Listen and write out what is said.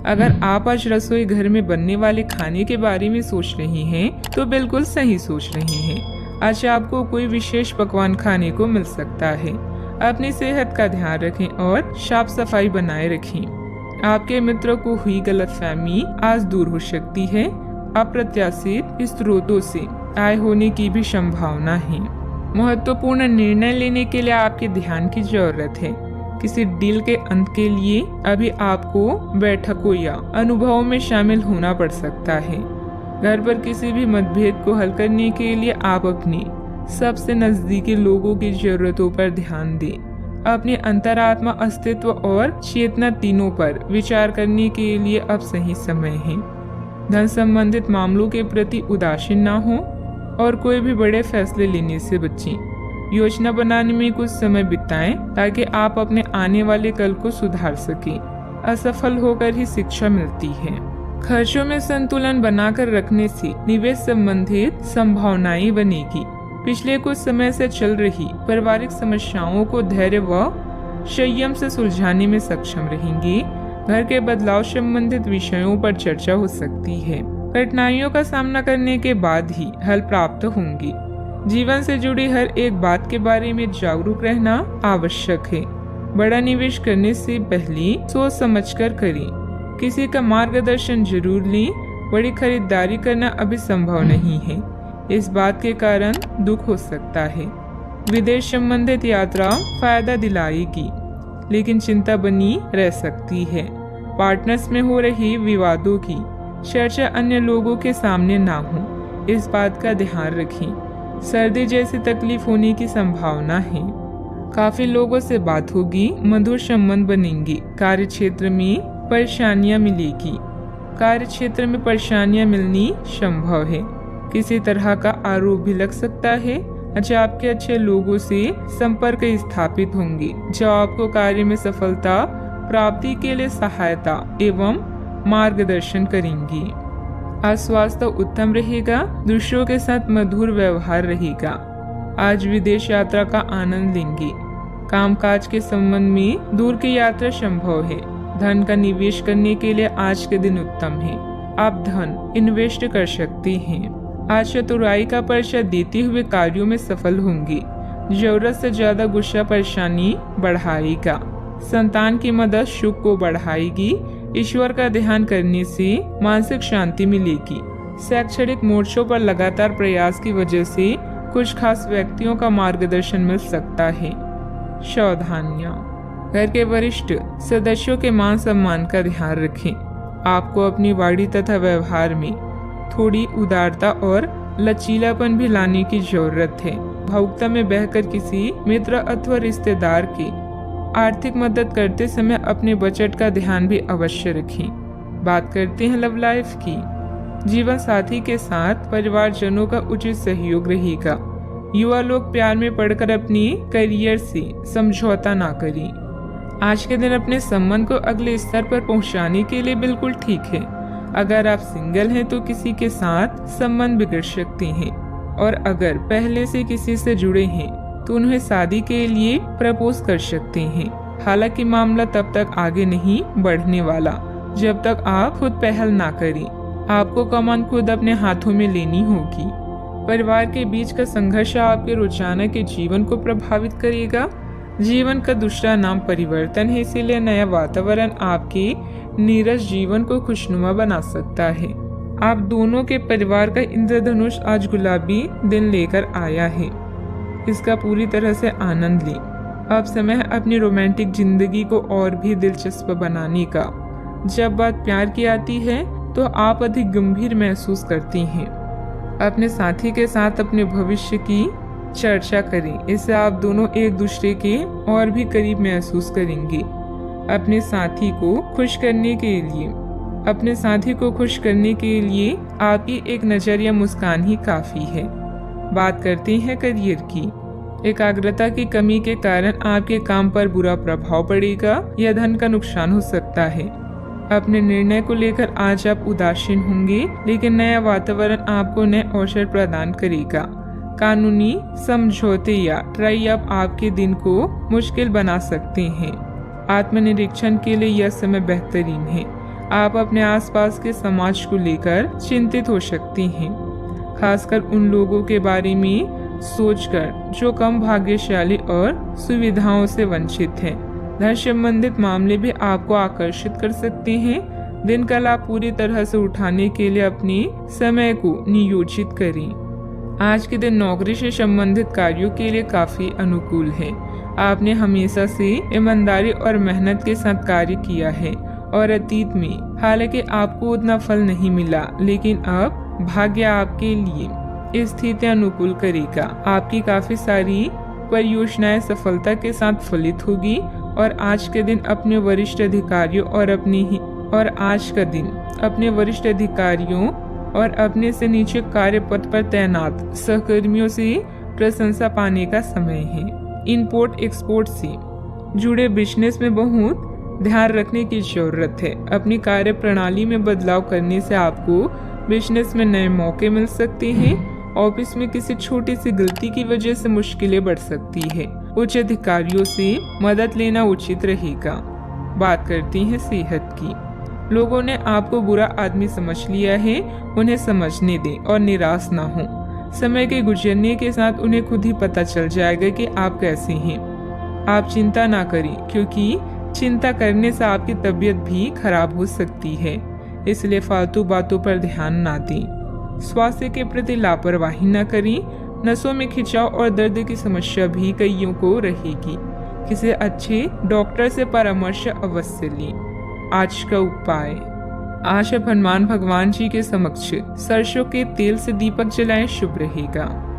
अगर आप आज रसोई घर में बनने वाले खाने के बारे में सोच रही हैं, तो बिल्कुल सही सोच रही हैं। आज आपको कोई विशेष पकवान खाने को मिल सकता है। अपनी सेहत का ध्यान रखें और साफ सफाई बनाए रखें। आपके मित्रों को हुई गलतफहमी आज दूर हो सकती है। अप्रत्याशित स्रोतों से आय होने की भी संभावना है। महत्वपूर्ण निर्णय लेने के लिए आपके ध्यान की जरूरत है। किसी डील के अंत के लिए अभी आपको बैठकों या अनुभवों में शामिल होना पड़ सकता है। घर पर किसी भी मतभेद को हल करने के लिए आप अपने सबसे नजदीकी लोगों की जरूरतों पर ध्यान दें। अपने अंतरात्मा, अस्तित्व और चेतना तीनों पर विचार करने के लिए अब सही समय है। धन संबंधित मामलों के प्रति उदासीन ना हो और कोई भी बड़े फैसले लेने से बचें। योजना बनाने में कुछ समय बिताएं ताकि आप अपने आने वाले कल को सुधार सकें। असफल होकर ही शिक्षा मिलती है। खर्चों में संतुलन बनाकर रखने से निवेश संबंधित संभावनाएं बनेगी। पिछले कुछ समय से चल रही पारिवारिक समस्याओं को धैर्य व संयम से सुलझाने में सक्षम रहेंगे। घर के बदलाव संबंधित विषयों पर चर्चा हो सकती है। कठिनाइयों का सामना करने के बाद ही हल प्राप्त होंगे। जीवन से जुड़ी हर एक बात के बारे में जागरूक रहना आवश्यक है। बड़ा निवेश करने से पहले सोच समझकर करें। किसी का मार्गदर्शन जरूर लें। बड़ी खरीदारी करना अभी संभव नहीं है। इस बात के कारण दुख हो सकता है। विदेश संबंधित यात्रा फायदा दिलाएगी, लेकिन चिंता बनी रह सकती है। पार्टनर्स में हो रही विवादों की चर्चा अन्य लोगों के सामने ना हो, इस बात का ध्यान रखें। सर्दी जैसी तकलीफ होने की संभावना है। काफी लोगों से बात होगी, मधुर संबंध बनेंगे। कार्य क्षेत्र में परेशानियां मिलेगी। कार्य क्षेत्र में परेशानियां मिलनी संभव है। किसी तरह का आरोप भी लग सकता है। आपके अच्छे लोगों से संपर्क स्थापित होंगे जो आपको कार्य में सफलता प्राप्ति के लिए सहायता एवं मार्गदर्शन करेंगी। आज स्वास्थ्य उत्तम रहेगा। दूसरों के साथ मधुर व्यवहार रहेगा। आज विदेश यात्रा का आनंद लेंगे। कामकाज के संबंध में दूर की यात्रा संभव है। धन का निवेश करने के लिए आज के दिन उत्तम है। आप धन इन्वेस्ट कर सकते हैं। आज चतुराई का परिचय देते हुए कार्यों में सफल होंगे। जरूरत से ज्यादा गुस्सा परेशानी बढ़ाएगा। संतान की मदद सुख को बढ़ाएगी। ईश्वर का ध्यान करने से मानसिक शांति मिलेगी। शैक्षणिक मोर्चों पर लगातार प्रयास की वजह से कुछ खास व्यक्तियों का मार्गदर्शन मिल सकता है। सावधानियां। घर के वरिष्ठ सदस्यों के मान सम्मान का ध्यान रखें। आपको अपनी वाणी तथा व्यवहार में थोड़ी उदारता और लचीलापन भी लाने की जरूरत है। भावुकता में बहकर किसी मित्र अथवा रिश्तेदार की आर्थिक मदद करते समय अपने बजट का ध्यान भी अवश्य रखें। बात करते हैं लव लाइफ की। जीवन साथी के साथ परिवारजनों का उचित सहयोग रहेगा। युवा लोग प्यार में पड़कर अपनी करियर से समझौता ना करें। आज के दिन अपने संबंध को अगले स्तर पर पहुंचाने के लिए बिल्कुल ठीक है। अगर आप सिंगल हैं तो किसी के साथ संबंध बिगड़ सकते हैं, और अगर पहले से किसी से जुड़े हैं तो उन्हें शादी के लिए प्रपोज कर सकते हैं। हालांकि मामला तब तक आगे नहीं बढ़ने वाला जब तक आप खुद पहल ना करें। आपको कमान खुद अपने हाथों में लेनी होगी। परिवार के बीच का संघर्ष आपके रोजाना के जीवन को प्रभावित करेगा। जीवन का दूसरा नाम परिवर्तन है, इसीलिए नया वातावरण आपके नीरस जीवन को खुशनुमा बना सकता है। आप दोनों के परिवार का इंद्रधनुष आज गुलाबी दिन लेकर आया है। इसका पूरी तरह से आनंद लें। अब समय है अपनी रोमांटिक जिंदगी को और भी दिलचस्प बनाने का। जब बात प्यार की आती है तो आप अधिक गंभीर महसूस करती हैं। अपने साथी के साथ अपने भविष्य की चर्चा करें। इससे आप दोनों एक दूसरे के और भी करीब महसूस करेंगे। अपने साथी को खुश करने के लिए आपकी एक नजर या मुस्कान ही काफी है। बात करते हैं करियर की। एकाग्रता की कमी के कारण आपके काम पर बुरा प्रभाव पड़ेगा या धन का नुकसान हो सकता है। अपने निर्णय को लेकर आज आप उदासीन होंगे, लेकिन नया वातावरण आपको नए अवसर प्रदान करेगा। कानूनी समझौते या ट्राई अप आपके दिन को मुश्किल बना सकते हैं। आत्मनिरीक्षण के लिए यह समय बेहतरीन है। आप अपने आसपास के समाज को लेकर चिंतित हो सकती हैं, खासकर उन लोगों के बारे में सोचकर जो कम भाग्यशाली और सुविधाओं से वंचित हैं। धन संबंधित मामले भी आपको आकर्षित कर सकते हैं। दिन का लाभ पूरी तरह से उठाने के लिए अपने समय को नियोजित करें। आज के दिन नौकरी से संबंधित कार्यों के लिए काफी अनुकूल है। आपने हमेशा से ईमानदारी और मेहनत के साथ कार्य किया है और अतीत में हालांकि आपको उतना फल नहीं मिला, लेकिन अब भाग्य आपके लिए स्थिति अनुकूल करेगा। आपकी काफी सारी परियोजनाएं सफलता के साथ फलित होगी और आज के दिन अपने वरिष्ठ अधिकारियों और अपने से नीचे कार्य पद पर तैनात सहकर्मियों से प्रशंसा पाने का समय है। इंपोर्ट एक्सपोर्ट से जुड़े बिजनेस में बहुत ध्यान रखने की जरूरत है। अपनी कार्य प्रणाली में बदलाव करने से आपको बिजनेस में नए मौके मिल सकते हैं। ऑफिस में किसी छोटी सी गलती की वजह से मुश्किलें बढ़ सकती है। उच्च अधिकारियों से मदद लेना उचित रहेगा। बात करते हैं सेहत की। लोगों ने आपको बुरा आदमी समझ लिया है, उन्हें समझने दें और निराश ना हो। समय के गुजरने के साथ उन्हें खुद ही पता चल जाएगा कि आप कैसे हैं। आप चिंता ना करें, क्योंकि चिंता करने से आपकी तबीयत भी खराब हो सकती है, इसलिए फालतू बातों पर ध्यान ना दें। स्वास्थ्य के प्रति लापरवाही न करें। नसों में खिंचाव और दर्द की समस्या भी कईयों को रहेगी। किसी अच्छे डॉक्टर से परामर्श अवश्य लें। आज का उपाय, आज आप हनुमान भगवान जी के समक्ष सरसों के तेल से दीपक जलाएं, शुभ रहेगा।